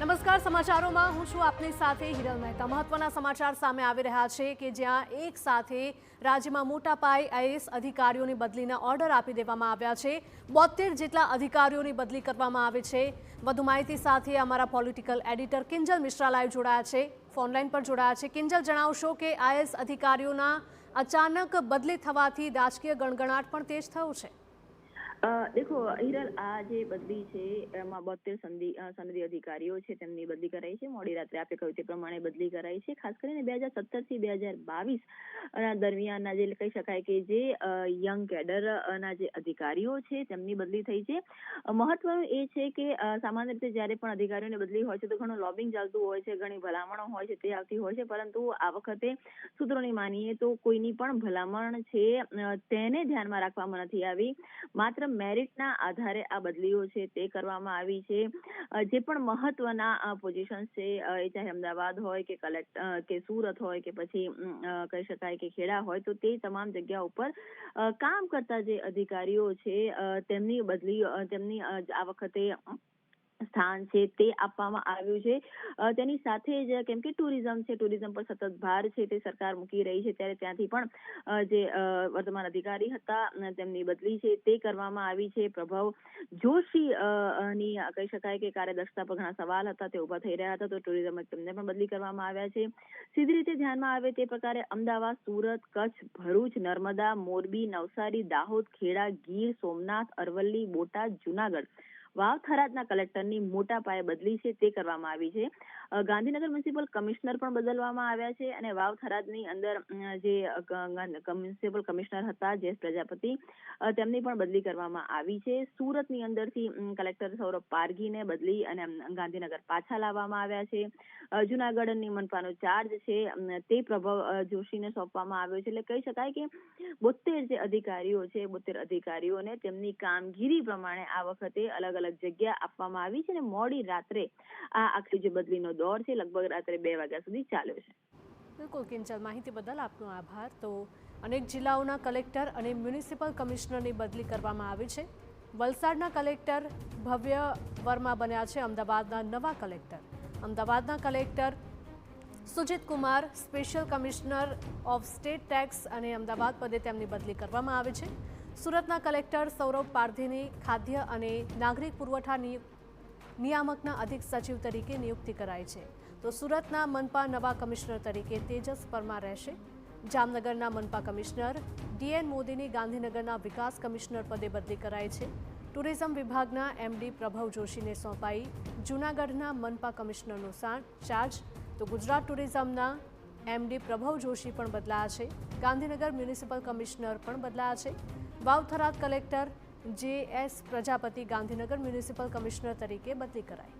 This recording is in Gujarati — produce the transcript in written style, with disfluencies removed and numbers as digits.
નમસ્કાર, સમાચારોમાં હું છું આપની સાથે હિરલ મહેતા। મહત્વના સમાચાર સામે આવી રહ્યા છે કે જ્યાં એક સાથે રાજ્યમાં મોટા પાયે આઈએએસ અધિકારીઓની બદલીના ઓર્ડર આપી દેવામાં આવ્યા છે। 72 જેટલા અધિકારીઓની બદલી કરવામાં આવી છે। વધુ માહિતી સાથે અમારા political editor Kinjal Mishra live જોડાયા છે, ફોનલાઈન પર જોડાયા છે। કિંજલ, જણાવશો કે આઈએએસ અધિકારીઓના અચાનક બદલી થવાથી રાજકીય ગણગણાટ પણ તેજ થયો છે। देखो हिरल आ जे बदली है एमां 72 सनदी अधिकारीओ छे तेमनी बदली कराई छे। मोडी रात्रे आपणे कह्युं ते प्रमाणे बदली कराई छे। खास करीने 2017 થી 2022 दरमियानना जे कही शकाय के जे यंग केडरना जे अधिकारीओ छे तेमनी बदली थई छे। महत्वनुं ए छे के सामान्य रीते ज्यारे पण अधिकारीओनी बदली होय छे तो घणुं लॉबिंग चालतुं होय छे, घणी भलामणो होय छे ते आवती होय छे, परंतु आ वखते सूत्रोनी मानीए तो कोईनी पण भलामण छे तेने ध्यानमां राखवामां नथी आवी। मात्र मेरिटना आधारे आ बदलीओ छे ते करवामां आवी छे। जे पण महत्वना पोजिशन्स छे ए चाहे अमदावाद होय के कलेक्टर के सूरत होय के पछी कही शकाय के खेड़ा होय तो ते तमाम जग्या उपर काम करता जे अधिकारीओ छे तेमनी बदली तेमनी आ वखते स्थान છે તે આપવામાં આવ્યું છે। તેની સાથે જ કેમ કે ટુરિઝમ છે, ટુરિઝમ પર સતત ભાર છે તે સરકાર મૂકી રહી છે, ત્યારે ત્યાંથી પણ જે વર્તમાન અધિકારી હતા તેમની બદલી છે તે કરવામાં આવી છે। પ્રભવ જોશી ની કહી શકાય કે કાર્યદક્ષતા પર ઘણા સવાલ હતા, તે ઉભા થઈ રહ્યા હતા, તો ટુરિઝમ તેમને પણ બદલી કરવામાં આવ્યા છે। સીધી રીતે ધ્યાનમાં આવે તે પ્રકારે અમદાવાદ, સુરત, કચ્છ, ભરૂચ, નર્મદા, મોરબી, નવસારી, દાહોદ, ખેડા, ગીર સોમનાથ, અરવલ્લી, બોટાદ, જુનાગઢ, વાવ થરાદના કલેક્ટરની મોટા પાયે બદલી છે તે કરવામાં આવી છે। ગાંધીનગર મ્યુનિસિપલ કમિશનર પણ બદલવામાં આવ્યા છે અને વાવ થરાદની અંદર જે મ્યુનિસિપલ કમિશનર હતા જયેશ પ્રજાપતિ તેમની પણ બદલી કરવામાં આવી છે। સુરતની અંદરથી કલેક્ટર સૌરભ પારગીને બદલી અને ગાંધીનગર પાછા લાવવામાં આવ્યા છે। જુનાગઢની મનપાનો ચાર્જ છે તે પ્રભવ જોશીને સોંપવામાં આવ્યો છે। એટલે કહી શકાય કે 72 જે અધિકારીઓ છે 72 અધિકારીઓને તેમની કામગીરી પ્રમાણે આ વખતે અલગ અલગ જગ્યા આપવામાં આવી છે અને મોડી રાત્રે આ આખી જે બદલીનો દોર છે લગભગ રાત્રે 2 વાગ્યા સુધી ચાલ્યો છે। બિલકુલ કિંજલ, માહિતી બદલ આપનો આભાર। તો અનેક જિલ્લાઓના કલેક્ટર અને મ્યુનિસિપલ કમિશનરની બદલી કરવામાં આવી છે। વલસાડના કલેક્ટર ભવ્ય વર્મા બન્યા છે અમદાવાદના નવા કલેક્ટર। અમદાવાદના collector Sujit Kumar special commissioner of state tax અને અમદાવાદ પદે તેમની બદલી કરવામાં આવી છે। સુરતના કલેક્ટર સૌરભ પારધીની ખાદ્ય અને નાગરિક પુરવઠા નિયામકના અધિક સચિવ તરીકે નિયુક્તિ કરાઈ છે, તો સુરતના મનપા નવા કમિશનર તરીકે તેજસ પરમાર રહેશે। જામનગરના મનપા કમિશનર ડીએન મોદીની ગાંધીનગરના વિકાસ કમિશનર પદે બદલી કરાઈ છે। ટુરિઝમ વિભાગના એમડી પ્રભવ જોશીને સોંપાઈ જૂનાગઢના મનપા કમિશનરનો ચાર્જ, તો ગુજરાત ટુરિઝમના એમડી પ્રભવ જોશી પણ બદલાયા છે। ગાંધીનગર મ્યુનિસિપલ કમિશનર પણ બદલાયા છે। વાવ થરાદ કલેક્ટર જે S Prajapati Gandhinagar municipal commissioner તરીકે બદલી કરાઈ।